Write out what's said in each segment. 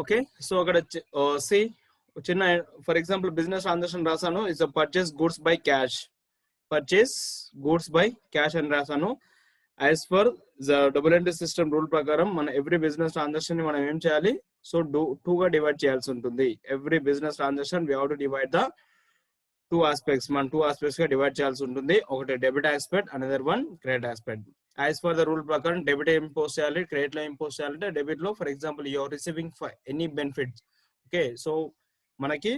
Okay so అక్కడ C చిన్న for example business transaction రాసాను is a purchase goods by cash అని రాసాను. As per the double entry system rule ప్రకారం మన ఎవ్రీ బిజినెస్ ట్రాన్సాక్షన్ ని మనం ఏం చేయాలి, సో టూ గా డివైడ్ చేయాల్సి ఉంటుంది. Every business transaction we have to divide the two aspects, మనం టూ ఆస్పెక్ట్స్ గా డివైడ్ చేయాల్సి ఉంటుంది. ఒకటి debit aspect, another one credit aspect. As per the rule ప్రకారం డెబిట్ ఏం పోస్ట్ చేయాలి, క్రెడిట్ లో ఏం పోస్ట్ చేయాలంటే డెబిట్ లో for example you are receiving for any benefits. Okay so మనకి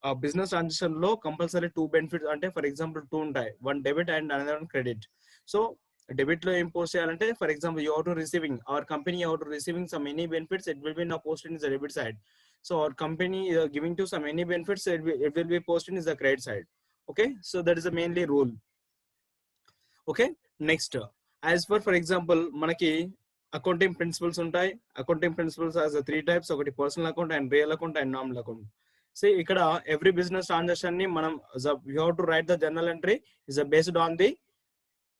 ఆ బిజినెస్ ట్రాన్సాక్షన్ లో కంపల్సరీ టూ బెనిఫిట్స్ అంటే ఫర్ ఎగ్జాంపుల్ టూ ఉంటాయి, one debit and another one credit. So debit లో ఏం పోస్ట్ చేయాలంటే for example you are to receiving our company are to receiving some any benefits, it will be now posted in the debit side. So our company giving to some any benefits, it will be posted in the credit side. Okay, so that is the mainly rule. Okay, next as for example manaki accounting principles ఉంటాయి. accounting principles as a three types, ఒకటి personal account and real account and nominal account. See ఇక్కడ every business transaction ని మనం you have to write the journal entry is based on the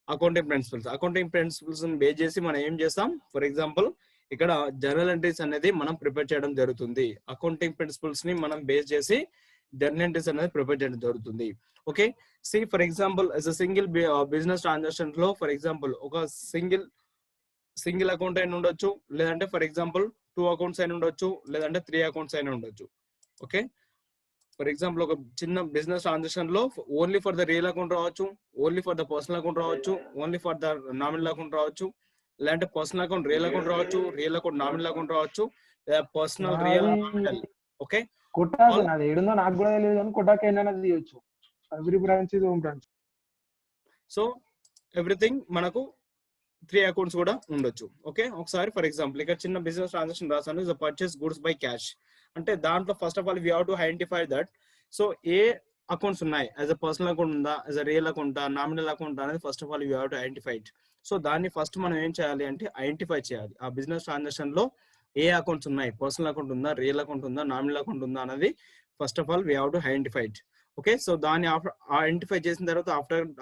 accounting principles ని base చేసి మనం ఏం చేస్తాం, for example ఇక్కడ జర్నల్ ఎంట్రీస్ అనేది మనం ప్రిపేర్ చేయడం జరుగుతుంది. అకౌంటింగ్ ప్రిన్సిపల్స్ ని మనం బేస్ చేసి జర్నల్ ఎంట్రీస్ అనేది ప్రిపేర్ చేయడం జరుగుతుంది. Okay see for example as a single business transaction లో ఫర్ ఎగ్జాంపుల్ ఒక సింగిల్ అకౌంట్ అయినా ఉండొచ్చు, లేదంటే ఫర్ ఎగ్జాంపుల్ 2 అకౌంట్స్ అయినా ఉండొచ్చు, లేదంటే 3 అకౌంట్స్ అయినా ఉండొచ్చు. ఓకే ఫర్ ఎగ్జాంపుల్ ఒక చిన్న బిజినెస్ ట్రాన్సాక్షన్ లో only for the real account రావచ్చు, only for the personal account రావచ్చు, only for the nominal account రావచ్చు, లేదంటే పర్సనల్ అకౌంట్ రియల్ అకౌంట్ రావచ్చు, రియల్ అకౌంట్ నామినల్ అకౌంట్ రావచ్చు, పర్సనల్ రియల్ నామినల్. ఓకే కొట్టాకి నాది ఏడుందో నాకు కూడా తెలియదు కానీ కొట్టాకి ఏమైనా తీయొచ్చు. Every branch is home branch. So everything మనకు 3 అకౌంట్స్ కూడా ఉండొచ్చు. ఓకే ఒకసారి ఫర్ ఎగ్జాంపుల్ ఇక్కడ చిన్న బిజినెస్ ట్రాన్సాక్షన్ రాసాను, is purchase goods by cash అంటే దాంట్లో first of all we have to identify that. So ఏ అకౌంట్స్ ఉన్నాయి, యాజ్ అ పర్సనల్ అకౌంట్ ఉందా, as a real account, nominal account అనేది first of all you have to identify it. So దాన్ని ఫస్ట్ మనం ఏం చేయాలి అంటే ఐడెంటిఫై చేయాలి. ఆ బిజినెస్ ట్రాన్సాక్షన్ లో ఏ అకౌంట్స్ ఉన్నాయి, పర్సనల్ అకౌంట్ ఉందా, రియల్ అకౌంట్ ఉందా, నామినల్ అకౌంట్ ఉందా అనేది first of all we have to identify it. Okay so దాన్ని ఐడెంటిఫై చేసిన తర్వాత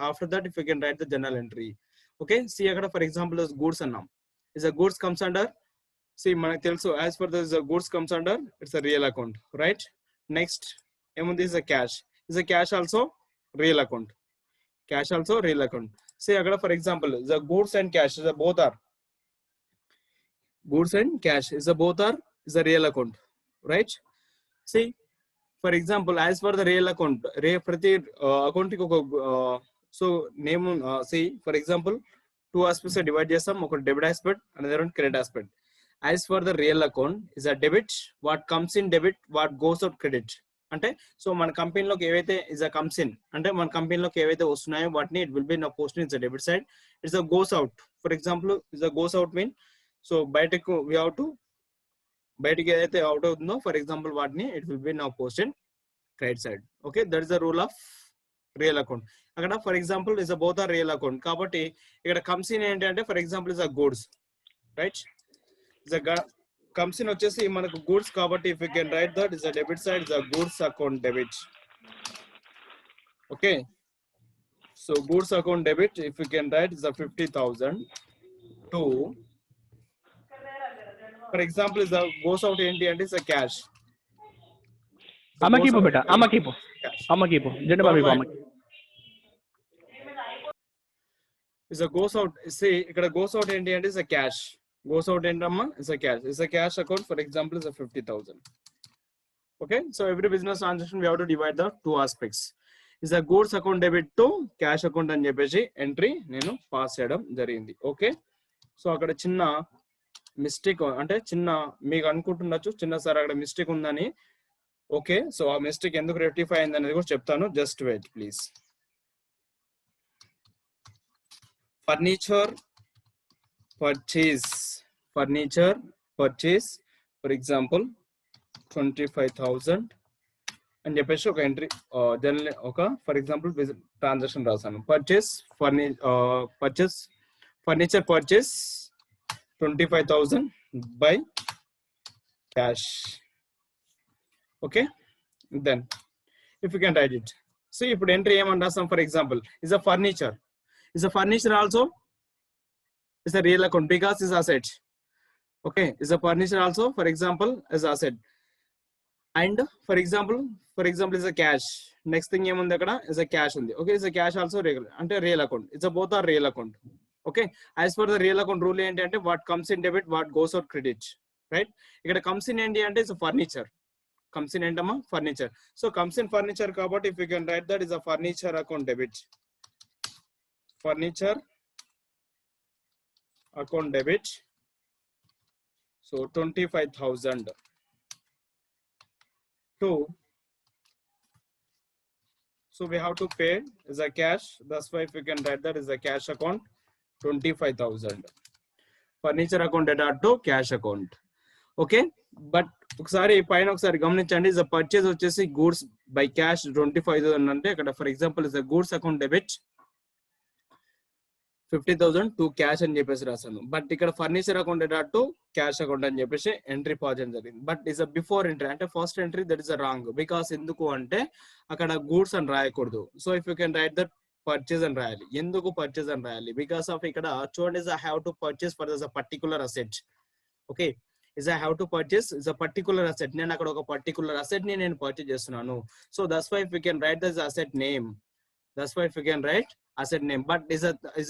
after that if you can write the journal entry. Okay see అక్కడ ఫర్ ఎగ్జాంపుల్ గూడ్స్ అన్నాం, is a goods comes under, see మనకు తెలుసు as per the goods comes under it's a real account right. Next ఏముంది, is a cash, is a cash also real account, cash also real account. See agada for example the goods and cash is a both are goods and cash is a both are is a real account right. See for example as for the real account prati account ki oka so name see for example two aspects divide chestam, oka debit aspect another one credit aspect. As for the real account is a debit, what comes in debit, what goes out credit. అంటే so మన కంపెనీలోకి ఏవైతే is a comes in అంటే మన కంపెనీలోకి ఏవైతే వస్తున్నాయో వాటిని it will be now posted in the debit side. It's a goes out, for example is a goes out mean so బయటకు we have to బయటకి ఏదైతే అవుట్ అవుతుందో ఫర్ ఎగ్జాంపుల్ వాటిని it will be now posted credit side. Okay that is the rule of real account. అక్కడ for example is a both are real account కాబట్టి ఇక్కడ comes in ఏంటంటే for example is a goods right. Is a comes in వచ్చేసి మనకు goods కాబట్టి if you can write that is a debit side is a goods account debit. Okay so goods account debit if you can write is a 50,000 to for example is a goes out ఏంటి అంటే is a cash. అమ్మకిపో బేటా అమ్మకిపో జెండా బాబీ అమ్మకి is a goes out. See ఇక్కడ goes out ఏంటి అంటే is a cash. Goes out ఏంటమ్మా is a cash. Is a cash account for example is a 50,000. Okay so every business transaction we have to divide the two aspects. Is a goods account debit to cash account అని చెప్పేసి entry నేను pass చేయడం జరిగింది. Okay so అక్కడ చిన్న mistake అంటే చిన్న మీకు అనుకుంటున్నచ్చు చిన్న సార్ అక్కడ మిస్టేక్ ఉందని. ఓకే సో ఆ మిస్టేక్ ఎందుకు రెక్టిఫై అయింది అనేది కూడా చెప్తాను, just wait please. Furniture purchase for example 25,000 అని చెప్పేసి ఒక ఎంట్రీ జనరల్ ఒక ఫర్ ఎగ్జాంపుల్ ట్రాన్సాక్షన్ రాసాను. Purchase furniture purchase 25,000 by cash. Okay then if you can write it. So ఇప్పుడు ఎంట్రీ ఏమని రాస్తాం, for example is a furniture also is a real account because is asset. Okay, is a furniture also, for example, as asset. And for example is a cash. Next thing ఏముంది అక్కడ is a cash ఉంది. Okay, is a cash also regular అంటే real account. It's a both are real account. Okay, as per the real account rule ఏంటి అంటే what comes in debit, what goes out credit, right? ఇక్కడ comes in ఏంటి అంటే is a furniture. Comes in ఏంటమ్మా furniture. So comes in furniture కాబట్టి if you can write that is a furniture account debit. Furniture account debit. So 25,000 to, so we have to pay is a cash. That's why if you can write that is a cash account 25,000. Furniture account data to cash account. Okay, but ఒకసారి పైన ఒకసారి గమనించండి, is a purchase వచ్చేసి goods by cash 25,000 అంటే ఇక్కడ for example is a goods account debit 50,000 to cash అని చెప్పేసి రాశాను. బట్ ఇక్కడ furniture account data to cash account అని చెప్పేసి ఎంట్రీ పాజిషన్ జరిగింది. But is a before entry అంటే first entry that is a wrong. Because ఎందుకు అంటే అక్కడ గూడ్స్ అని రాయకూడదు. So if you can write that purchase అని రాయాలి. ఎందుకు పర్చేజ్ అని రాయాలి? బికాస్ ఆఫ్ ఇక్కడ చూడండి is I have to purchase for this a particular asset. Okay, is I have to purchase is a particular asset. నేను అక్కడ ఒక పర్టికులర్ అసెట్ ని నేను పర్చేజ్ చేస్తున్నాను. So that's why if you can write this asset name. That's why if you can write asset name. But is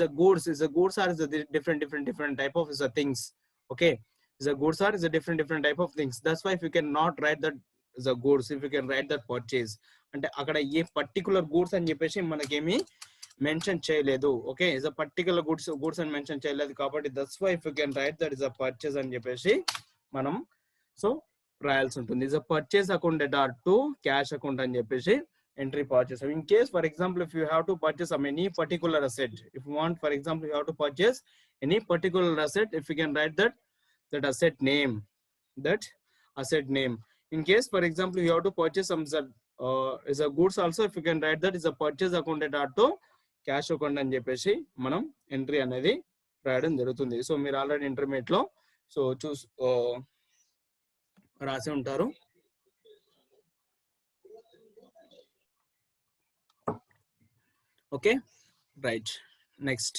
a goods are is a different type of is a things. Okay, is a goods are is a different type of things. That's why if you can not write that is a goods, if you can write that purchase అంటే అక్కడ ఏ particular goods అని చెప్పేసి మనకేమి mention చేయలేదు. Okay, is a particular goods అని mention చేయలేదు కాబట్టి that's why if you can write that is a purchase అని చెప్పేసి మనం సో రాయాల్సి ఉంటుంది. is a purchase account data to cash account అని చెప్పేసి entry purchase. In case for example if you have to purchase any particular asset, if you want for example you have to purchase any particular asset, if you can write that asset name, in case for example you have to purchase some is a goods also, if you can write that is a purchase account data to cash account అని చెప్పేసి మనం entry అనేది రాయడం జరుగుతుంది. So మీరు already intermediate లో so రాసి ఉంటారు. Okay, right, next.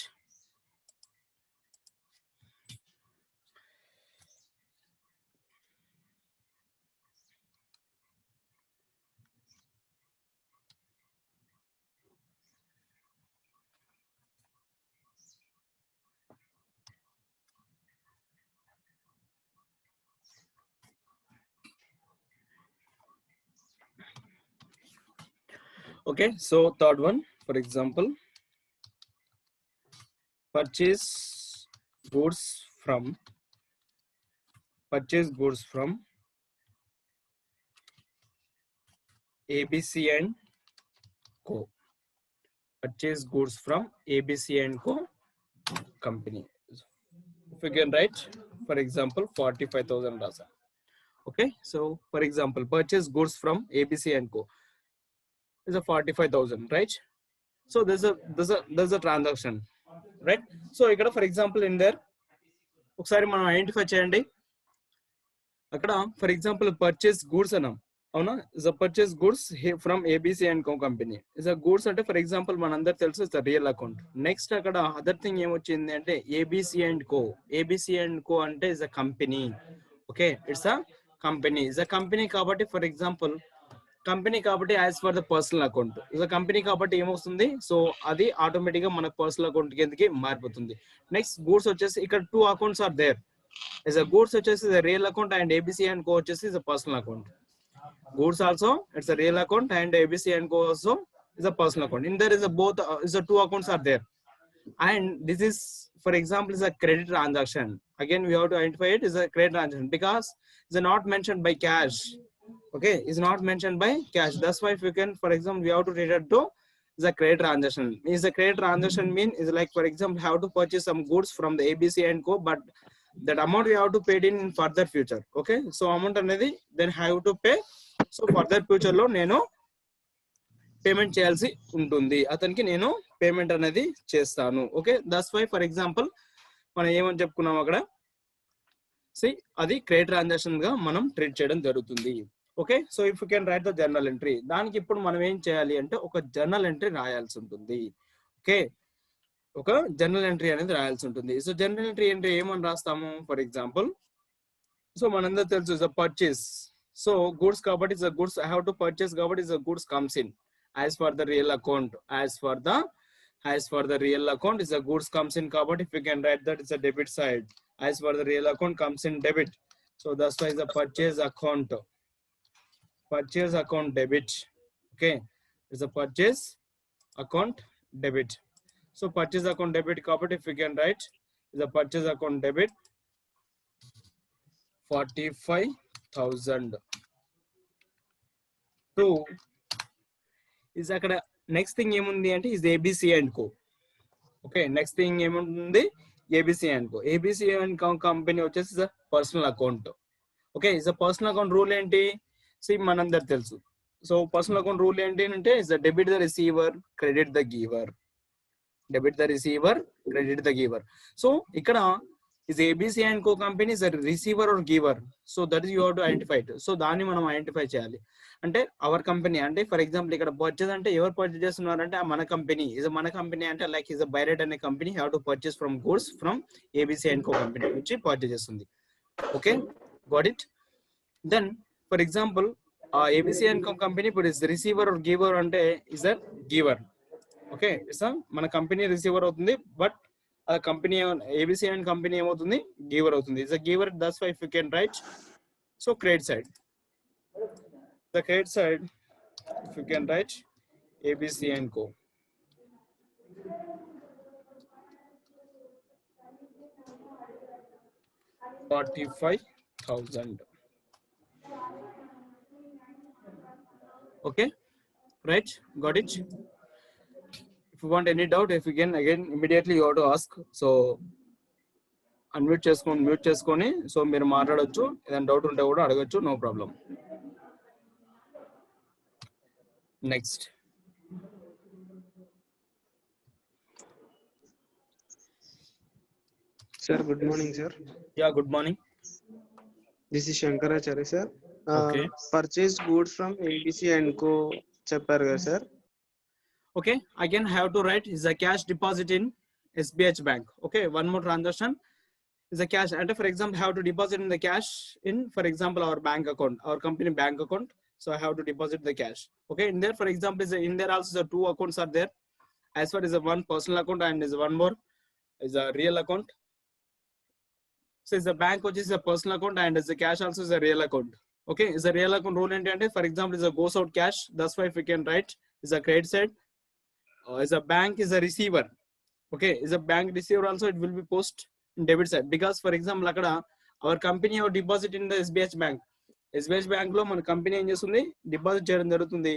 Okay, so third one, for example, purchase goods from ABC and Co. Purchase goods from ABC and Co company. If you can write for example 45,000 rasa. Okay, so for example purchase goods from ABC and Co is a 45,000, right? So there's a transaction, right? So ikkada for example in there ఒకసారి మనం identify చేయండి. అక్కడ for example purchase goods అన్నాం, అవునా? Is a purchase goods from ABC and co company. Is a goods అంటే for example మనందరికి తెలుసు it's a real account. Next అక్కడ అదర్ థింగ్ ఏమొచ్చింది అంటే ABC and co. ABC and co అంటే is a company. Okay, it's a company. Is a company కాబట్టి for example company కాబట్టి as for the personal account. Is a company కాబట్టి ఏమొస్తుంది, so అది automatic గా మన పర్సనల్ అకౌంట్ కిందకి మారిపోతుంది. నెక్స్ట్ గూడ్స్ వచ్చేసి ఇక్కడ 2 accounts are there. Is a goods వచ్చేసి real account and ABC and co వచ్చేసి is a personal account. Goods also it's a real account and ABC and co also is a personal account. In there is a both is a 2 accounts are there. And this is for example is a credit transaction. Again we have to identify it is a credit transaction because it's not mentioned by cash. Okay, is not mentioned by cash. That's why if you can for example we have to read it to is a credit transaction. Is a credit transaction mean is like for example have to purchase some goods from the ABC and Co, but that amount we have to pay in further future. Okay, so amount anedi then have to pay. So further future lo nenu payment చేయాల్సి ఉంటుంది, అతనికి నేను payment అనేది చేస్తాను. Okay, that's why for example మనం ఏమని చెప్పుకున్నాం అక్కడ అది క్రెడిట్ ట్రాన్సాక్షన్ గా మనం ట్రీట్ చేయడం జరుగుతుంది. Okay, so if you can write the journal entry, దానికి ఇప్పుడు మనం ఏం చేయాలి అంటే ఒక జర్నల్ ఎంట్రీ రాయాల్సి ఉంటుంది. ఓకే, ఒక జర్నల్ ఎంట్రీ అనేది రాయాల్సి ఉంటుంది. సో జర్నల్ ఎంట్రీ అంటే ఏమని రాస్తాము, ఫర్ ఎగ్జాంపుల్ సో మనందరూ తెలుసు is a purchase. So goods కాబట్టి is a goods I have to purchase కాబట్టి is a goods comes in as for the real account. As for the real account is a goods comes in kabatti, if we can write that it's a debit side. As for the real account comes in debit, so that's why is a purchase account debit. Okay, it's a purchase account debit. So purchase account debit kabatti, if we can write is a purchase account debit 45,000. So is అక్కడ next thing ఏముంది అంటే is ABC and co. Okay, next thing ఏముంది ABC and co. ABC and co company వచ్చేసి personal account. Okay, is a personal account rule ఏంటి మనందరికి తెలుసు. So personal account rule ఏంటి అంటే is debit the receiver, credit the giver. Debit the receiver, credit the giver. So ఇక్కడ is ABC and Co company is a receiver or giver, so that is you have to identify it. So దాన్ని మనం identify చేయాలి. అంటే our company అంటే for example ఇక్కడ purchase అంటే ఎవరు purchase చేస్తున్నారంటే మన కంపెనీ. మన కంపెనీ అంటే లైక్ ఇస్ బైరెట్ అనే company have to purchase from goods from ABC and Co company నుంచి పర్చేస్ చేస్తుంది. Okay, got it. Then for example ABC and Co company ఇప్పుడు ఇస్ రిసీవర్ ఆర్ గివర్ అంటే is a giver. Okay, is మన company receiver అవుతుంది, but company ABC and company ఏమవుతుంది giver అవుతుంది. Is a giver, that's why if you can write so credit side. The credit side if you can right ABC and co. $45,000. Okay, right, got it. If you want any doubt, if you can again immediately you have to ask. So unmute cheskoni, mute cheskoni, so meer maatladochu, edan doubt unte kuda adagachu, no problem. Next. Sir, good morning, sir. Yeah, good morning. This is Shankaracharya, sir. Okay. Purchase goods from ABC and Co. చెప్పారు కదా sir. Okay, again I have to write is a cash deposit in SBH bank. Okay, one more transaction is a cash, and for example have to deposit in the cash in, for example, our bank account, our company bank account. So I have to deposit the cash. Okay, in there for example is in there also the two accounts are there. As far as the one personal account and is one more is a real account. So is the bank which is a personal account and is the cash also is a real account. Okay, is a real account rule ente for example is a goes out cash, that's why if we can write is a credit side. Is a bank is a receiver. Okay, is a bank receiver also it will be post in debit side, because for example akada our company have deposit in the SBH bank. SBH bank lo మన company ఏం చేస్తుంది deposit చేయడం జరుగుతుంది.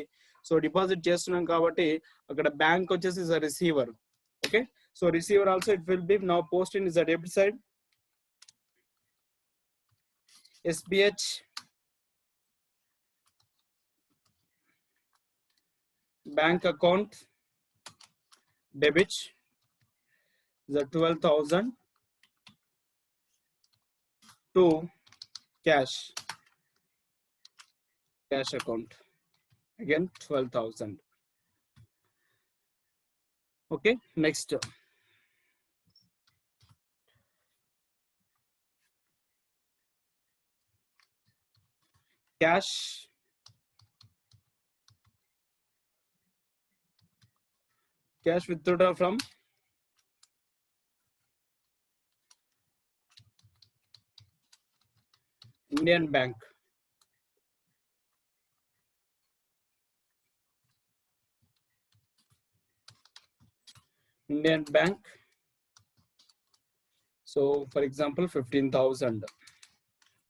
So deposit చేస్తున్నాం కాబట్టి అక్కడ bank వచ్చేసి is a receiver. Okay, so receiver also it will be now post in is a debit side. SBH bank account debit the 12,000 to cash account, again 12,000. Okay, next cash withdraw from Indian Bank. Indian Bank. So for example 15,000.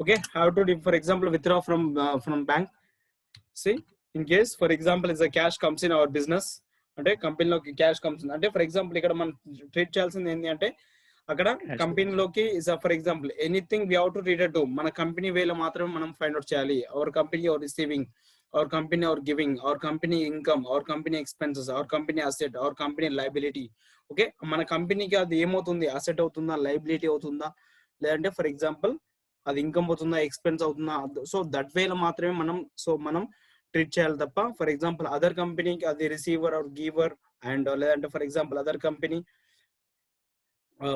Okay, how to for example withdraw from bank. See, in case for example is a cash comes in our business, అంటే కంపెనీలోకి cash comes అంటే for example ఇక్కడ మనం treat చేయాల్సింది ఏంటి అంటే అక్కడ కంపెనీలోకి is for example anything we have to treat to మన కంపెనీ వేలో మాత్రమే మనం ఫైండ్ అవుట్ చేయాలి. Our company our receiving, our company our giving, our company income, our company expenses, our company asset, our company liability. Okay, మన కంపెనీకి అది ఏమవుతుంది, asset అవుతుందా, లైబిలిటీ అవుతుందా, లేదంటే ఫర్ ఎగ్జాంపుల్ అది ఇన్కమ్ అవుతుందా, ఎక్స్పెన్స్ అవుతుందా. సో దట్ వేలో మాత్రమే మనం ట్రీట్ చేయాలి తప్ప ఫర్ ఎగ్జాంపుల్ అదర్ కంపెనీకి అది రిసీవర్ ఆర్ గివర్ అండ్ లేదంటే for example other company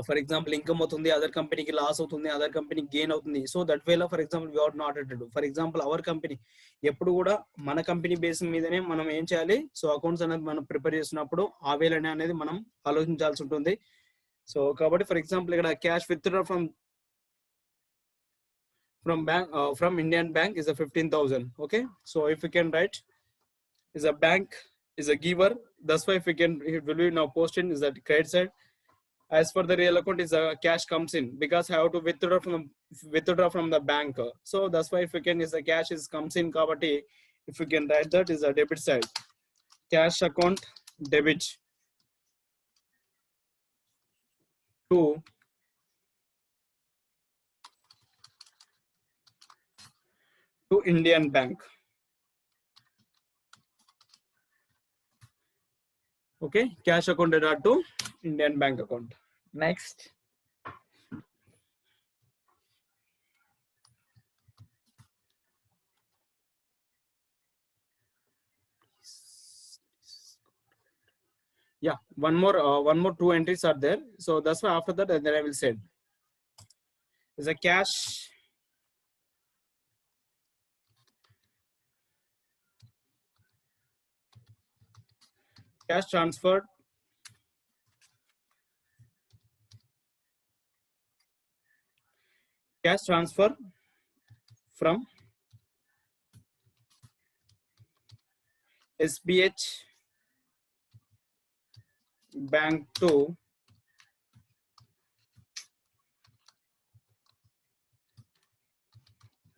for example income అవుతుంది, అదర్ కంపెనీకి లాస్ అవుతుంది, అదర్ కంపెనీకి గెయిన్ అవుతుంది. సో దట్ వేలో for example we are not added. For example our company ఎప్పుడు కూడా మన కంపెనీ బేస్ మీదనే మనం ఏం చేయాలి, సో అకౌంట్స్ అనేది మనం ప్రిపేర్ చేసినప్పుడు ఆ వేలనే అనేది మనం ఆలోచించాల్సి ఉంటుంది. సో కాబట్టి ఫర్ ఎగ్జాంపుల్ ఇక్కడ cash withdraw from Indian Bank is a 15,000. Okay, so if we can write is a bank is a giver, that's why if we can, it will be now posted is that credit side. As for the real account is a cash comes in because I have to withdraw from the bank. So that's why if we can is the cash is comes in kabatti, if we can write that is a debit side, cash account debit to Indian Bank. Okay, cash account debit to Indian Bank account. Next. Yeah, one more 2 entries are there. So that's why after that then I will say is a cash transferred from SBH Bank to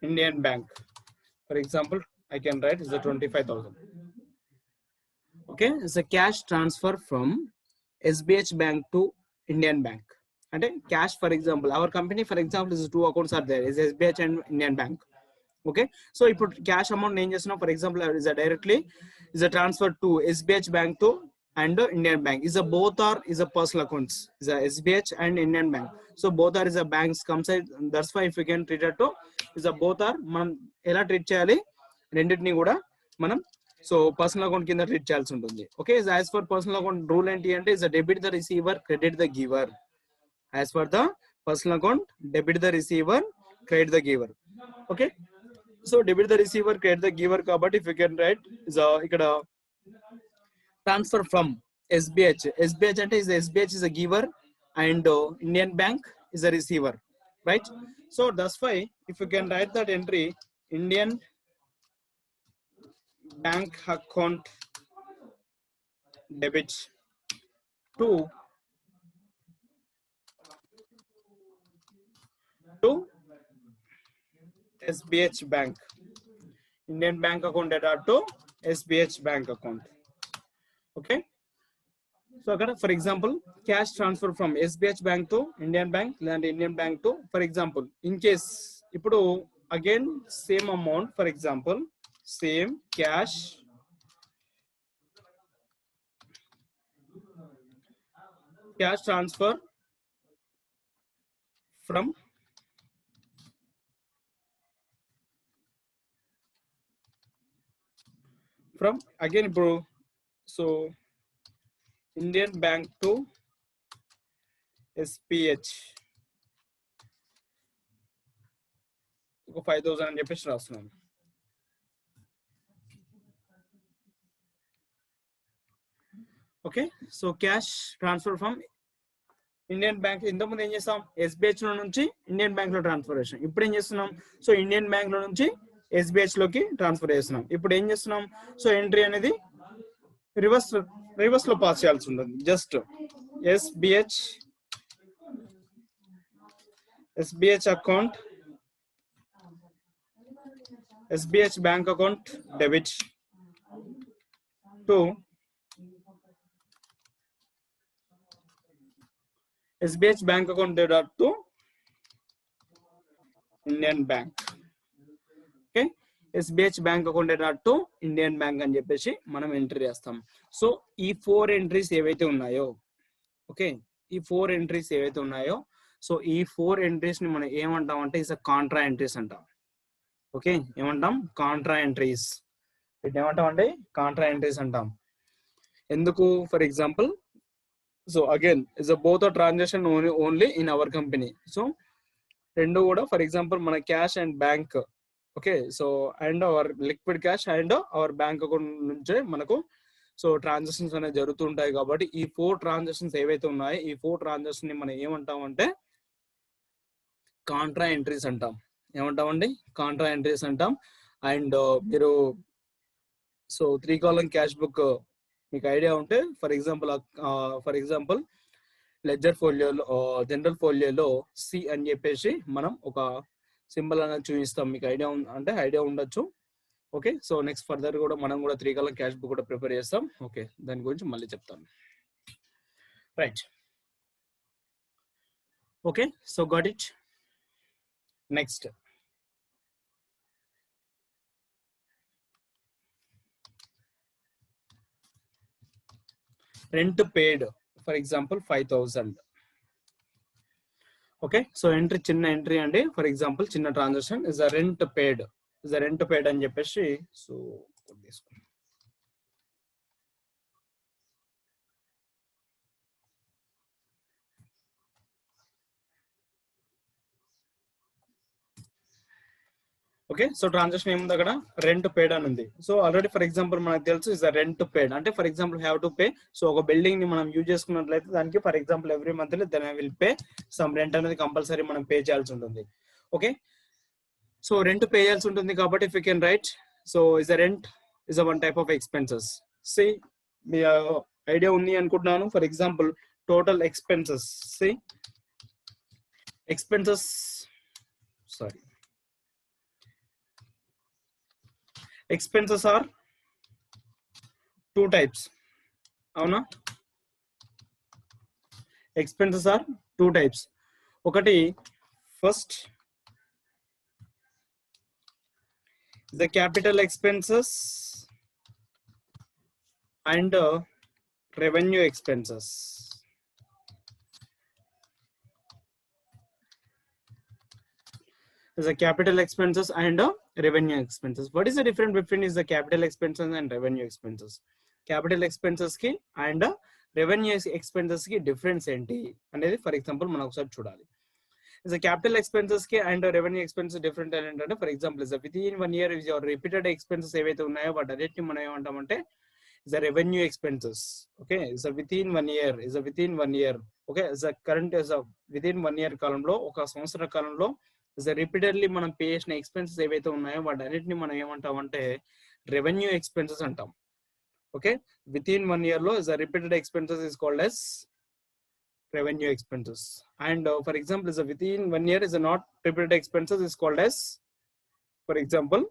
Indian Bank. For example, I can write is a 25,000. Okay, it's a cash transfer from SBH Bank to Indian Bank. And cash, for example, our company, for example, is 2 accounts are there, is SBH and Indian Bank. Okay, so if put cash amount name just now, for example, is a directly is a transfer to SBH Bank to and Indian Bank. Is a both are is a personal accounts, is a SBH and Indian Bank. So both are is a banks comes side. That's why if we can treat it to is a both are మనం ఎలా treat చేయాలి రెండింటిని కూడా మనం so personal account కింద treat చేయాల్సి ఉంటుంది. Okay, as for personal account rule ఏంటి అంటే is debit the receiver, credit the giver. As for the personal account debit the receiver, credit the giver. Okay, so debit the receiver, credit the giver కాబట్టి if you can write is ఇక్కడ transfer from SBH. SBH అంటే is SBH is a giver and Indian Bank is a receiver, right? So that's why if you can write that entry, Indian Bank account debit to SBH Bank, Indian Bank account data to SBH Bank account. Okay, so for example cash transfer from SBH Bank to Indian Bank and Indian Bank to, for example, in case ipudu again same amount, for example same cash transfer from again bro, so Indian Bank to SPH ఒక 5,000 అని చెప్పేసి రాస్తున్నాను. Okay, so cash transfer from Indian bank. ఇంతకుముందు ఏం చేస్తాం, SBH లో నుంచి Indian bank లో ట్రాన్స్ఫర్ చేసాం. ఇప్పుడు ఏం చేస్తున్నాం, సో ఇండియన్ బ్యాంక్ లో నుంచి SBH లోకి ట్రాన్స్ఫర్ చేస్తున్నాం. ఇప్పుడు ఏం చేస్తున్నాం, సో ఎంట్రీ అనేది రివర్స్ లో పాస్ చేయాల్సి ఉంటుంది. Just SBH account, SBH bank account debit to SBH bank account debit to Indian bank. Okay, SBH bank account debit to Indian bank అని చెప్పేసి మనం ఎంట్రీ చేస్తాం. సో ఈ 4 ఎంట్రీస్ ఏవైతే ఉన్నాయో, ఓకే, ఈ 4 ఎంట్రీస్ ఏవైతే ఉన్నాయో, సో ఈ 4 ఎంట్రీస్ ని మనం ఏమంటాం అంటే ఇస్ కాంట్రా ఎంట్రీస్ అంటాం. ఓకే, ఏమంటాం, కాంట్రా ఎంట్రీస్. వీటిని ఏమంటాం అంటే కాంట్రా ఎంట్రీస్ అంటాం. ఎందుకు, for example so again is both transaction only in our company. So రెండు కూడా ఫర్ ఎగ్జాంపుల్ మన cash and bank, okay, so and hour liquid cash and hour bank account నుంచే మనకు సో ట్రాన్సాక్షన్స్ అనేవి జరుగుతుంటాయి. కాబట్టి ఈ 4 ట్రాన్సాక్షన్స్ ఏవైతే ఉన్నాయో ఈ 4 ట్రాన్సాక్షన్ ని మనం ఏమంటామంటే కాంట్రా ఎంట్రీస్ అంటాం. ఏమంటామండి? కాంట్రా ఎంట్రీస్ అంటాం. అండ్ మీరు సో 3 కాలమ్ క్యాష్ బుక్ మీకు ఐడియా ఉంటే ఫర్ ఎగ్జాంపుల్ లెడ్జర్ ఫోలియోలో జనరల్ ఫోలియోలో సి అని చెప్పేసి మనం ఒక సింబల్ అనేది చూపిస్తాం. మీకు ఐడియా అంటే ఐడియా ఉండొచ్చు. ఓకే, సో నెక్స్ట్ ఫర్దర్ కూడా మనం కూడా 3 కాలమ్ క్యాష్ బుక్ కూడా ప్రిపేర్ చేస్తాం. ఓకే, దాని గురించి మళ్ళీ చెప్తాను. Right, okay, so got it. Next rent paid for example 5,000. Okay, so entry చిన్న ఎంట్రీ అండి. ఫర్ ఎగ్జాంపుల్ చిన్న ట్రాన్సాక్షన్ ఇస్ అ రెంట్ పేడ్ అని చెప్పేసి సో తీసుకోండి. ఓకే, సో ట్రాన్సాక్షన్ ఏముంది అక్కడ? రెంట్ పేడ్ అని ఉంది. సో ఆల్రెడీ ఫర్ ఎగ్జాంపుల్ మనకు తెలుసు ఇస్ రెంట్ పేడ్ అంటే for example have to pay. So ఒక బిల్డింగ్ ని మనం యూజ్ చేసుకున్నట్లయితే దానికి for example every month then I will pay some rent అనేది కంపల్సరీ మనం పే చేయాల్సి ఉంటుంది. ఓకే, సో రెంట్ పే చేయాల్సి ఉంటుంది కాబట్టి if you can write so is a rent is a one type of expenses. See మీ idea ఉంది అనుకుంటున్నాను. For example total expenses, see expenses sorry expenses are 2 types. అవునా? expenses are 2 types. ఒకటి first the capital expenses and revenue expenses. The capital expenses and revenue expenses. What is the difference between is the capital expenses and revenue expenses? Capital expenses ki and revenue expenses ki difference enti anedi for example మనం ఒకసారి చూడాలి. Is the capital expenses ki and revenue expenses different అంటే for example is within 1 year is your repeated expenses ఏవైతే ఉన్నాయో వాటి అన్నిటిని మనం ఏమంటామంటే is the revenue expenses. Okay, is within 1 year is within 1 year. Okay, is the current is within 1 year కాలంలో ఒక సంవత్సర కాలంలో రిపీటెడ్లీ మనం పే చేసిన ఎక్స్పెన్సెస్ ఏవైతే ఉన్నాయో వాటి అన్నిటిని మనం ఏమంటామంటే రెవెన్యూ ఎక్స్పెన్సెస్ అంటాం. ఓకే, విత్ ఇన్ 1 year లో repeated expenses is called as revenue expenses. And for example is with in 1 year is not repeated expenses is called as for example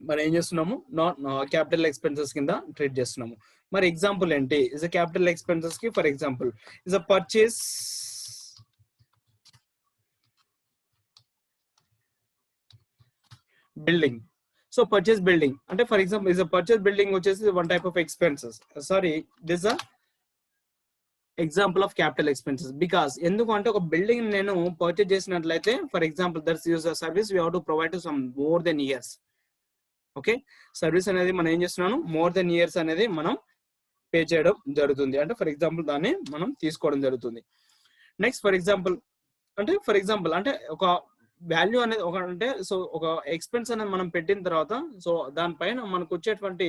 మనం ఏం చేస్తున్నాము నాట్ క్యాపిటల్ ఎక్స్పెన్సెస్ కింద treat చేస్తున్నాము. మరి example ఏంటి? Is capital expenses కి for example is purchase building. So purchase building అంటే for example is purchase building వచ్చేసి one type of expenses. Sorry, this example of capital expenses. Because ఎందుకు అంటే ఒక బిల్డింగ్ నేను పర్చేస్ చేసినట్లయితే for example that's use service we have to provide to some more than years. Okay, service అనేది మనం ఏం చేస్తున్నాను మోర్ దెన్ ఇయర్స్ అనేది మనం పే చేయడం జరుగుతుంది. అంటే ఫర్ ఎగ్జాంపుల్ దాన్ని మనం తీసుకోవడం జరుగుతుంది. నెక్స్ట్ ఫర్ ఎగ్జాంపుల్ అంటే ఒక వాల్యూ అనేది ఒక అంటే సో ఒక ఎక్స్పెన్స్ అనేది మనం పెట్టిన తర్వాత సో దానిపైన మనకు వచ్చేటువంటి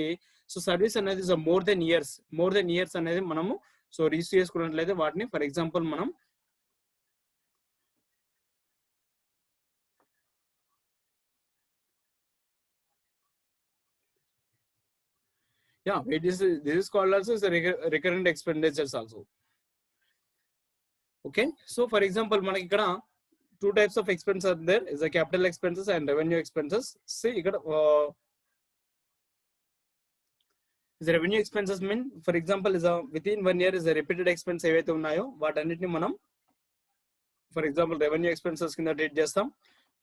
సో సర్వీస్ అనేది మోర్ దెన్ ఇయర్స్ అనేది మనము సో రిజిస్టర్ చేసుకున్నట్లయితే వాటిని ఫర్ ఎగ్జాంపుల్ మనం this is called also as a recurrent expenditures also. Okay, so for example మనకి ఇక్కడ 2 types of expenses are there is a capital expenses and revenue expenses. See ఇక్కడ is revenue expenses mean for example is within 1 year is a repeated expense ఏవైతే ఉన్నాయో వాటన్నిటిని మనం for example revenue expenses కింద treat చేస్తాం.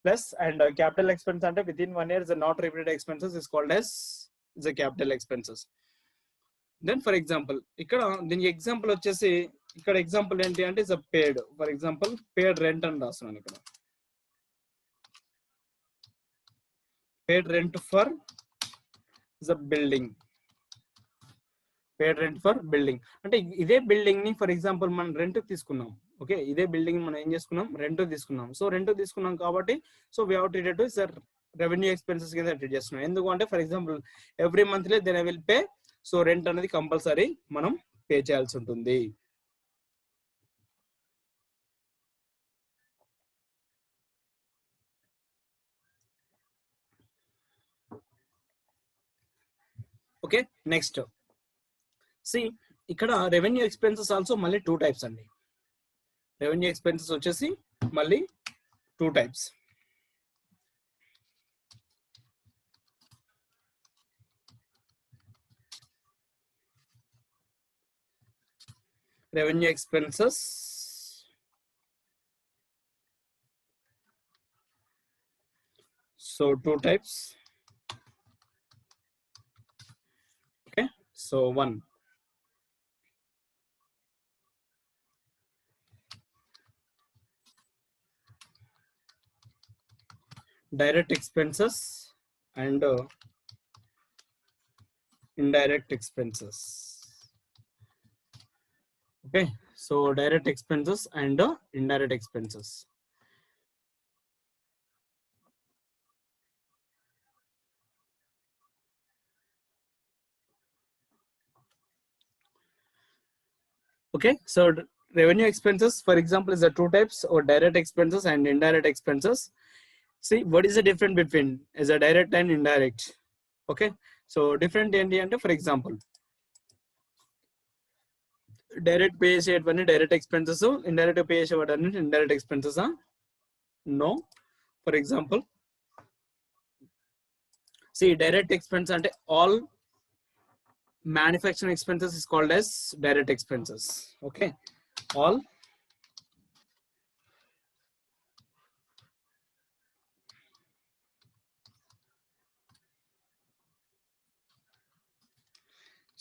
Plus and capital expense అంటే within 1 year is a not repeated expenses is called as is a capital expenses. Then for example ఇక్కడ దీనికి example వచ్చేసి ఇక్కడ ఎగ్జాంపుల్ ఏంటి అంటే is paid. For example paid rent అని రాస్తున్నాను ఇక్కడ. Paid rent for the building. Paid rent for building అంటే ఇదే బిల్డింగ్ ని ఫర్ ఎగ్జాంపుల్ మనం రెంట్ తీసుకున్నాం. ఓకే, ఇదే బిల్డింగ్ మనం ఏం చేసుకున్నాం, రెంట్ తీసుకున్నాం. సో రెంట్ తీసుకున్నాం కాబట్టి so we have treated to sir revenue expenses కింద ట్రీట్ చేస్తున్నాం. ఎందుకంటే for example every monthly then I will pay. So rent అనేది కంపల్సరీ మనం పే చేయాల్సి ఉంటుంది. ఓకే, నెక్స్ట్ సి ఇక్కడ రెవెన్యూ ఎక్స్పెన్సెస్ ఆల్సో మళ్ళీ 2 టైప్స్ అండి. రెవెన్యూ ఎక్స్పెన్సెస్ వచ్చేసి మళ్ళీ 2 types. Revenue expenses so 2 types. Okay, so 1, direct expenses and indirect expenses. Okay, so direct expenses and indirect expenses. Okay, so revenue expenses for example is the 2 types or direct expenses and indirect expenses. See what is the difference between is a direct and indirect. Okay, so different enti ante for example direct pay cheyadvani direct expenses, indirect pay cheyadvani indirect expenses. No, for example see direct expense ante all manufacturing expenses is called as direct expenses. Okay, all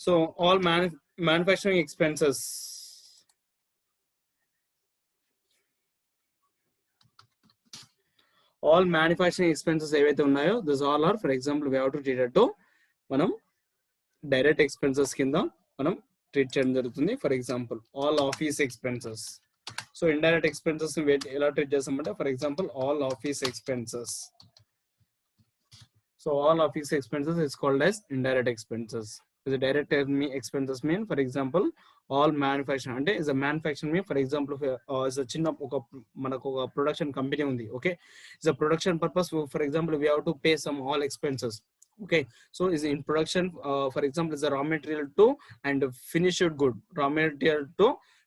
so all manufacturing expenses, all manufacturing expenses ఏవైతే ఉన్నాయో this all are for example we have to treat it to మనం direct expenses కింద మనం treat చేయడం జరుగుతుంది. For example all office expenses. So indirect expenses ఎలా treat చేస్తామంటే for example all office expenses. So all office expenses is called as indirect expenses. Is a direct expenses mean for example all manufacturing అంటే is a manufacturing mean for example is a చిన్న ఒక మనకు ఒక production company ఉంది. Okay, is a production purpose for example we have to pay some all expenses. Okay, so is in production for example is a raw material to and finished good, raw material to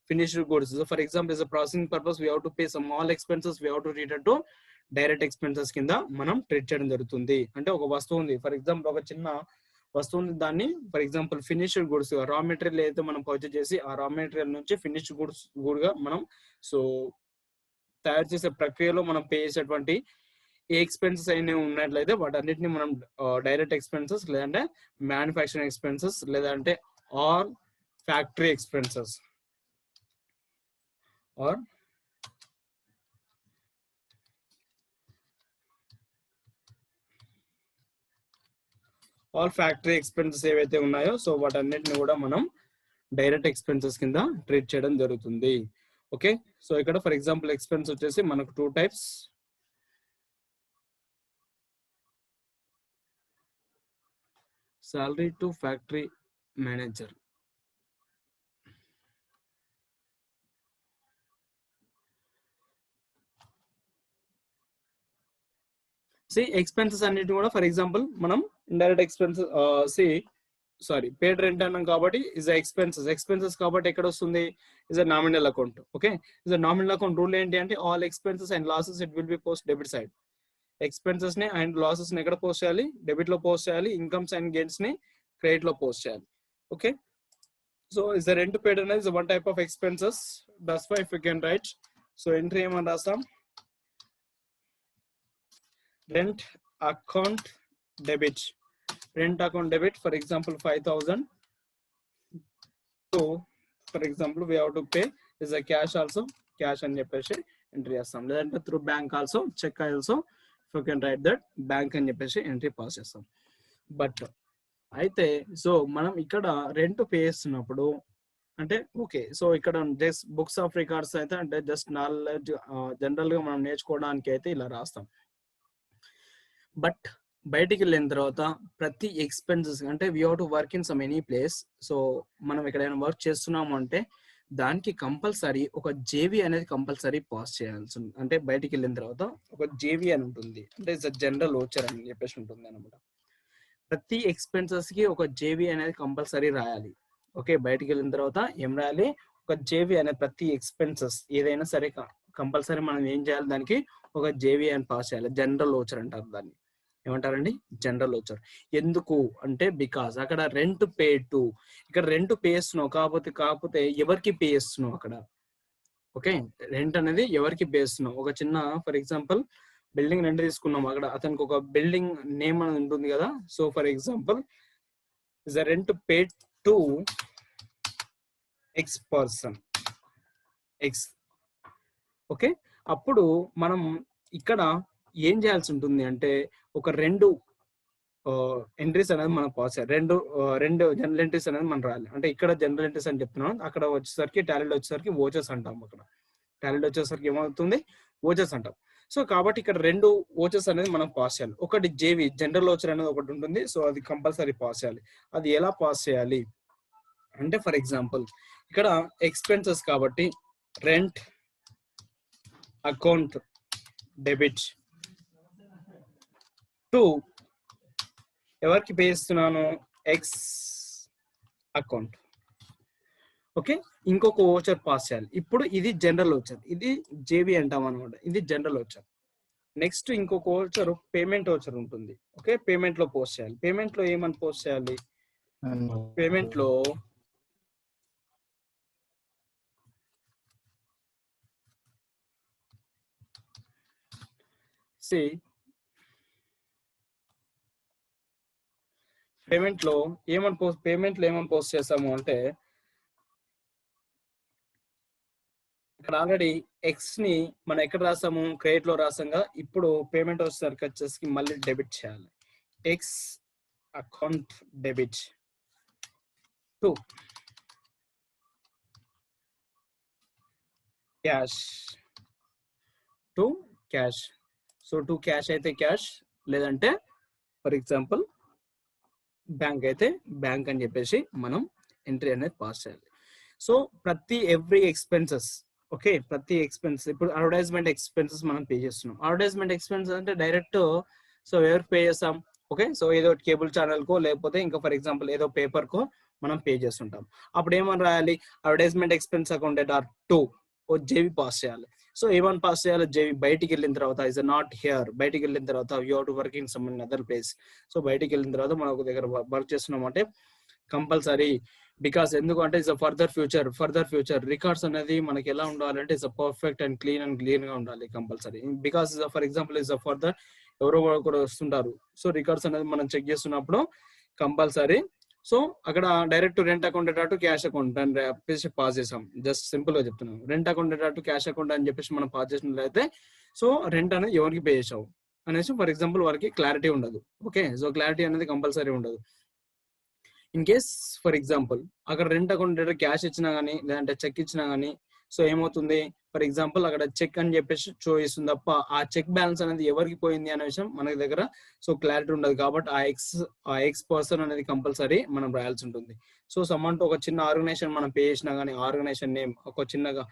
finished goods. So for example is a processing purpose we have to pay some all expenses, we have to treat it to direct expenses కింద మనం treat చేయడం జరుగుతుంది. అంటే ఒక వస్తువు ఉంది for example ఒక చిన్న వస్తువు ఉంది, దాన్ని for example finished goods raw material అయితే మనం పర్చేజ్ చేసి ఆ రా మెటీరియల్ నుంచి ఫినిష్డ్ గుడ్స్ గా మనం సో తయారు చేసే ప్రక్రియలో మనం పే చేసేటువంటి ఏ ఎక్స్పెన్సెస్ అయినా ఉన్నట్లయితే వాటన్నిటిని మనం డైరెక్ట్ ఎక్స్పెన్సెస్ లేదంటే మ్యానుఫ్యాక్చరింగ్ ఎక్స్పెన్సెస్ లేదంటే or factory expenses or all factory expenses ఏవైతే ఉన్నాయో సో వాటన్నిటిని కూడా మనం డైరెక్ట్ ఎక్స్పెన్సెస్ కింద ట్రీట్ చేయడం జరుగుతుంది. ఓకే, సో ఇక్కడ ఫర్ ఎగ్జాంపుల్ ఎక్స్పెన్స్ వచ్చేసి మనకు 2 types. salary to factory manager. See expenses అన్నిటి కూడా ఫర్ ఎగ్జాంపుల్ మనం ఇండైరెక్ట్ ఎక్స్పెన్సెస్ సారీ పేడ్ రెంట్ అన్నాం కాబట్టి ఇస్ ఎక్స్పెన్సెస్ కాబట్టి ఎక్కడ వస్తుంది is a nominal account. Okay, is a nominal account rule ఏంటి అంటే all expenses and losses it will B post debit side. Expenses ని అండ్ లాసెస్ ని ఎక్కడ పోస్ట్ చేయాలి, డెబిట్ లో పోస్ట్ చేయాలి. ఇన్కమ్స్ అండ్ గెయిన్స్ ని క్రెడిట్ లో పోస్ట్ చేయాలి. Okay, so is the rent paid అనేది is one type of expenses. That's why if you can write so entry ఏమని రాస్తాం rent account debit. Rent account debit for example 5,000. So for example we have to pay is a cash also, cash and cheppesi entry chestam ledante through bank also check also if you can write that bank and cheppesi entry pass chestam. But అయితే so మనం ఇక్కడ rent pay చేస్తున్నప్పుడు అంటే okay, so ఇక్కడ just books of records అయితే అంటే just knowledge general గా మనం నేర్చుకోవడానికి అయితే ఇలా రాస్తాం. బట్ బయటికి వెళ్ళిన తర్వాత ప్రతి ఎక్స్పెన్సెస్ అంటే we have to work in some any place. So మనం ఎక్కడైనా వర్క్ చేస్తున్నాము అంటే దానికి కంపల్సరీ ఒక జేవి అనేది కంపల్సరీ పాస్ చేయాల్సి ఉంది. అంటే బయటికి వెళ్ళిన తర్వాత ఒక జేవి అని ఉంటుంది, అంటే ఇట్స్ జనరల్ ఓచర్ అని చెప్పేసి ఉంటుంది అనమాట. ప్రతి ఎక్స్పెన్సెస్ కి ఒక జేవి అనేది కంపల్సరీ రాయాలి. ఓకే, బయటికి వెళ్ళిన తర్వాత ఏం రాయాలి, ఒక జేవి అనేది ప్రతి ఎక్స్పెన్సెస్ ఏదైనా సరే కంపల్సరీ మనం ఏం చేయాలి, దానికి ఒక జేవి అని పాస్ చేయాలి. జనరల్ ఓచర్ అంటారు దాన్ని. ఏమంటారండి, జనరల్ ఓచర్. ఎందుకు అంటే బికాస్ అక్కడ రెంట్ పే టు, ఇక్కడ రెంట్ పే చేస్తున్నావు కాకపోతే ఎవరికి పే చేస్తున్నావు అక్కడ. ఓకే, రెంట్ అనేది ఎవరికి పే చేస్తున్నావు. ఒక చిన్న ఫర్ ఎగ్జాంపుల్ బిల్డింగ్ రెంట్ తీసుకున్నాం, అక్కడ అతనికి ఒక బిల్డింగ్ నేమ్ అనేది ఉంటుంది కదా. So for example the rent pay to X person X. Okay, అప్పుడు మనం ఇక్కడ ఏం చేయాల్సి ఉంటుంది అంటే ఒక రెండు ఎంట్రీస్ అనేది మనం పాస్ చేయాలి. రెండు జనరల్ ఎంట్రీస్ అనేది మనం రాయాలి. అంటే ఇక్కడ జనరల్ ఎంట్రీస్ అని చెప్తున్నాం, అక్కడ వచ్చేసరికి టాలెంట్ వచ్చేసరికి ఓచర్స్ అంటాం. అక్కడ టాలెంట్ వచ్చేసరికి ఏమవుతుంది, ఓచర్స్ అంటాం. సో కాబట్టి ఇక్కడ రెండు ఓచర్స్ అనేది మనం పాస్ చేయాలి. ఒకటి జేవి జనరల్ ఓచర్ అనేది ఒకటి ఉంటుంది, సో అది కంపల్సరీ పాస్ చేయాలి. అది ఎలా పాస్ చేయాలి అంటే ఫర్ ఎగ్జాంపుల్ ఇక్కడ ఎక్స్పెన్సెస్ కాబట్టి రెంట్ అకౌంట్ డెబిట్ టు ఎవరికి పే చేస్తున్నాను, ఎక్స్ అకౌంట్. ఓకే, ఇంకొక ఓచర్ పాస్ చేయాలి. ఇప్పుడు ఇది జనరల్ ఓచర్, ఇది జేబీ అంటాం అనమాట, ఇది జనరల్ ఓచర్. నెక్స్ట్ ఇంకొక ఓచర్ పేమెంట్ ఓచర్ ఉంటుంది. ఓకే, పేమెంట్ లో పోస్ట్ చేయాలి. పేమెంట్ లో ఏమని పోస్ట్ చేయాలి, పేమెంట్ లో పేమెంట్ లో ఏమని పోస్ట్ చేసాము అంటే ఇక్కడ ఆల్రెడీ ఎక్స్ ని మనం ఎక్కడ రాసాము, క్రెడిట్ లో రాసాంగా. ఇప్పుడు పేమెంట్ వచ్చేసరికి వచ్చేసి మళ్ళీ డెబిట్ చేయాలి. X account debit to cash to cash. So to cash అయితే క్యాష్, లేదంటే ఫర్ ఎగ్జాంపుల్ బ్యాంక్ అయితే బ్యాంక్ అని చెప్పేసి మనం ఎంట్రీ అనేది పాస్ చేయాలి. సో ప్రతి ఎవ్రీ ఎక్స్పెన్సెస్, ఓకే, ప్రతి ఎక్స్పెన్స్ ఇప్పుడు అడ్వర్టైజ్మెంట్ ఎక్స్పెన్సెస్ మనం పే చేస్తున్నాం. అడ్వర్టైజ్మెంట్ ఎక్స్పెన్సెస్ అంటే డైరెక్ట్ సో ఎవరికి పే చేస్తాం, ఓకే, సో ఏదో కేబుల్ ఛానల్ కో లేకపోతే ఇంకా ఫర్ ఎగ్జాంపుల్ ఏదో పేపర్ కో మనం పే చేస్తుంటాం. అప్పుడు ఏమని రాయాలి, advertisement expense account or to ఓ జేవి పాస్ చేయాలి. సో ఏమని పాస్ చేయాలి, జేవి. బయటికి వెళ్ళిన తర్వాత ఇస్ నాట్ హియర్, బయటికి వెళ్ళిన తర్వాత you have to work in some other place. So బయటికి వెళ్ళిన తర్వాత మనం ఒక దగ్గర వర్క్ చేస్తున్నాం అంటే కంపల్సరీ, బికాస్ ఎందుకంటే is a further future records అనేది మనకి ఎలా ఉండాలంటే is a perfect and clean గా ఉండాలి compulsory. Because for example is a further ఎవరో కూడా వస్తుంటారు. సో రికార్డ్స్ అనేది మనం చెక్ చేస్తున్నప్పుడు కంపల్సరీ సో అక్కడ direct rent account to cash account అని చెప్పేసి పాస్ చేసాం. జస్ట్ సింపుల్ గా చెప్తున్నాం, rent account to cash account అని చెప్పేసి మనం పాస్ చేసినట్లయితే సో రెంట్ అనేది ఎవరికి పే చేసావు అనేసి ఫర్ ఎగ్జాంపుల్ వారికి క్లారిటీ ఉండదు. ఓకే, సో క్లారిటీ అనేది కంపల్సరీ ఉండదు. ఇన్ కేస్ ఫర్ ఎగ్జాంపుల్ అక్కడ రెంట్ అకౌంట్ క్యాష్ ఇచ్చినా గానీ లేదంటే చెక్ ఇచ్చినా గానీ సో ఏమవుతుంది, ఫర్ ఎగ్జాంపుల్ అక్కడ చెక్ అని చెప్పేసి చూపిస్తుంది తప్ప ఆ చెక్ బ్యాలెన్స్ అనేది ఎవరికి పోయింది అనే విషయం మనకి దగ్గర సో క్లారిటీ ఉండదు. కాబట్టి ఆ ఎక్స్ పర్సన్ అనేది కంపల్సరీ మనం రాయాల్సి ఉంటుంది. సో సమంటూ ఒక చిన్న ఆర్గనైజేషన్ మనం పే చేసినా కానీ ఆర్గనైజేషన్ నేమ్ ఒక చిన్నగా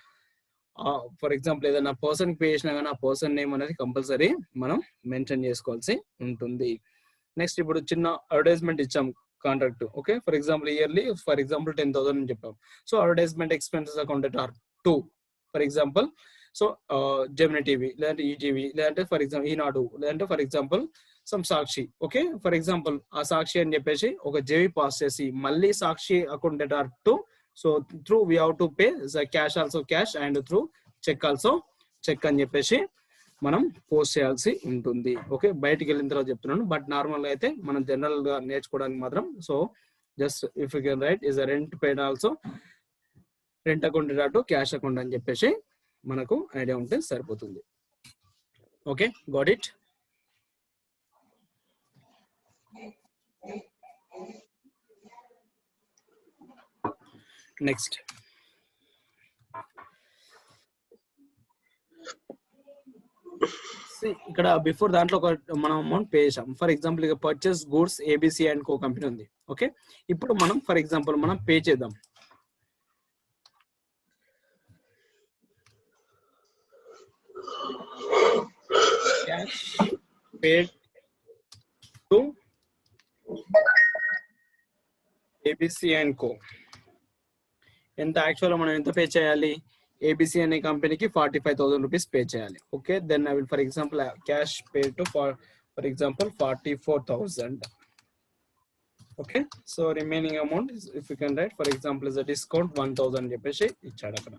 ఫర్ ఎగ్జాంపుల్ ఏదైనా పర్సన్ పే చేసినా కానీ ఆ పర్సన్ నేమ్ అనేది కంపల్సరీ మనం మెన్షన్ చేసుకోవాల్సి ఉంటుంది. నెక్స్ట్ ఇప్పుడు చిన్న అడ్వర్టైజ్మెంట్ ఇచ్చాం contract. Okay, for example yearly for example 10,000 అని చెప్పాం. So advertisement expenses account or 2 for example so Gemini TV లేదంటే ఈటీవీ లేదంటే ఫర్ ఎగ్జాంపుల్ ఈనాడు లేదంటే for example some Sakshi. Okay, for example ఆ సాక్షి అని చెప్పేసి ఒక జేవి పాస్ చేసి మళ్ళీ సాక్షి account or 2. So through we have to pay cash also cash and through cheque also cheque అని చెప్పేసి మనం పోస్ట్ చేయాల్సి ఉంటుంది. ఓకే, బయటికి వెళ్ళిన తర్వాత చెప్తున్నాను, బట్ నార్మల్ అయితే మనం జనరల్ గా నేర్చుకోవడానికి మాత్రం so just if you can write is rent paid also rent account to cash account అని చెప్పేసి మనకు ఐడియా ఉంటే సరిపోతుంది. Okay, got it. నెక్స్ట్ ఇక్కడ బిఫోర్ దాంట్లో ఒక మనం అమౌంట్ పే చేసాం. ఫర్ ఎగ్జాంపుల్ ఇక purchase goods ABC and co company ఉంది. ఓకే, ఇప్పుడు మనం ఫర్ ఎగ్జాంపుల్ మనం పే చేద్దాం. Cash paid to ABC and co. ఎంత యాక్చువల్గా మనం ఎంత పే చేయాలి? ఏబిసి అనే కంపెనీకి 45,000 రూపీస్ పే చేయాలి. Okay, then I will for example cash pay to for example 44,000. Okay, so remaining amount if you can write for example is a discount 1,000 అని చెప్పేసి ఇచ్చాడు అక్కడ.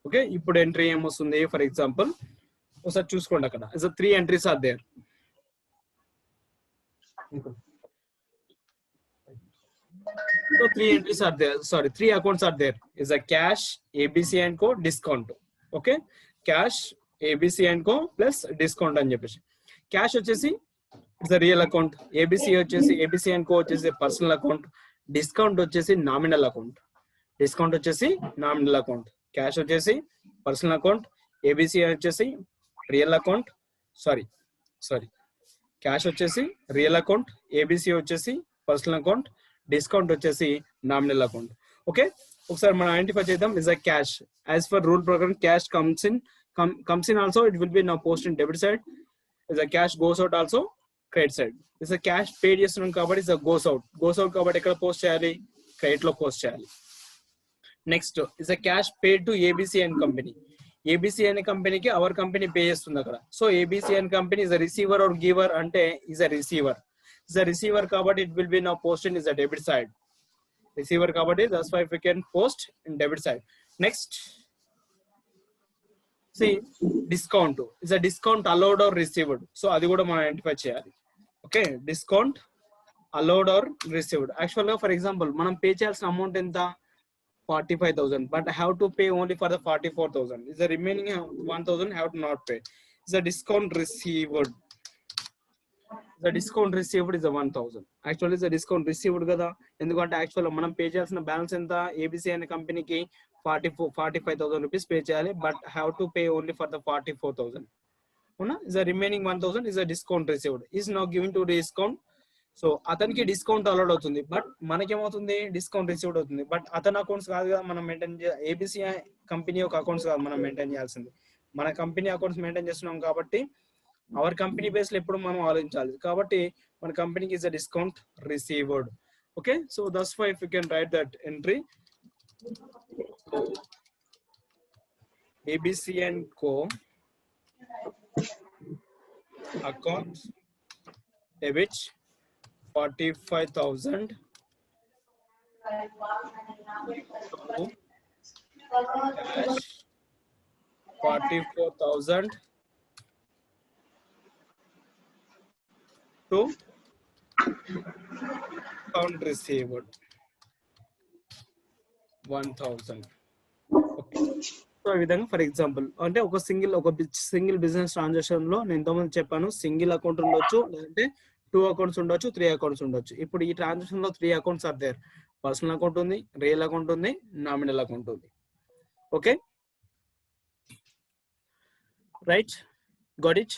ఓకే, ఇప్పుడు ఎంట్రీ ఏమొస్తుంది? ఫర్ ఎగ్జాంపుల్ ఒకసారి చూసుకోండి, అక్కడ is 3 entries are there. So 3 entries are there. Sorry, 3 accounts are there. Is a cash, ABC and Co, discount. Okay, cash, ABC and Co plus discount అని చెప్పేసి. Cash వచ్చేసి it's a real account. ABC వచ్చేసి ABC and Co వచ్చేసి personal account. Discount వచ్చేసి nominal account. Discount వచ్చేసి nominal account. Cash వచ్చేసి personal account. ABC వచ్చేసి real account. Sorry cash వచ్చేసి రియల్ అకౌంట్. ABC వచ్చేసి పర్సనల్ అకౌంట్. డిస్కౌంట్ వచ్చేసి నామినల్ అకౌంట్. ఓకే, ఒకసారి మనం ఐడెంటిఫై చేద్దాం. Is a cash as for rule ప్రకారం cash comes in also it will be now post in debit side. Is a cash goes out also credit side. Is a cash పేడ్ చేస్తున్నాం కాబట్టి is a goes out కాబట్టి ఎక్కడ post చేయాలి? Credit లో post చేయాలి. Next is a cash paid to ABC and company. ABC అనే కంపెనీకి our company pay చేస్తుంది అక్కడ. So ABC and company is a receiver or giver అంటే is a receiver. Is a receiver kabatti it will be now posted is a debit side. Receiver kabatti that's why we can post in debit side. Next, see discount is a discount allowed or received. So adi kuda మనం identify చేయాలి. Okay, discount allowed or received. Actually for example మనం pay చేయాల్సిన amount ఎంత? 45,000, but I have to pay only for the 44,000. Is the remaining 1,000 have to not pay. Is a discount received. The discount received is a 1,000. Actually is a discount received కదా, ఎందుకంటే actual మనం pay చేయాల్సిన balance ఎంత? ABC అనే కంపెనీకి 45,000 rupees pay చేయాలి, but have to pay only for the 44,000. అవునా? Is the remaining 1,000 is a discount received. Is now giving to discount. So అతనికి డిస్కౌంట్ అలౌడ్ అవుతుంది, బట్ మనకేమవుతుంది? డిస్కౌంట్ రిసీవ్డ్ అవుతుంది. బట్ అతని అకౌంట్స్ కాదు కదా మనం మెయింటైన్ ఏబిసి కంపెనీ యొక్క అకౌంట్స్ కాదు మనం మెయింటైన్ చేయాల్సింది. మన కంపెనీ అకౌంట్స్ మెయింటైన్ చేస్తున్నాం కాబట్టి అవర్ కంపెనీ బేస్ లో ఎప్పుడు మనం ఆలోచించాలి. కాబట్టి మన కంపెనీకి is a discount received. Okay, so that's why if you can write that entry ABC and co account debit 45,000 cash 44,000 to account received 1,000. Okay. So ఈ విధంగా ఫర్ ఎగ్జాంపుల్ అంటే ఒక సింగిల్ బిజినెస్ ట్రాన్సాక్షన్ లో నేను ఇంతకుముందు చెప్పాను సింగిల్ అకౌంట్ ఉండొచ్చు, లేదంటే 2 అకౌంట్స్ ఉండొచ్చు, 3 అకౌంట్స్ ఉండొచ్చు. ఇప్పుడు ఈ ట్రాన్సాక్షన్ లో 3 accounts are there. Personal account ఉంది, రియల్ అకౌంట్ ఉంది, నామినల్ అకౌంట్ ఉంది. Okay, right, got it.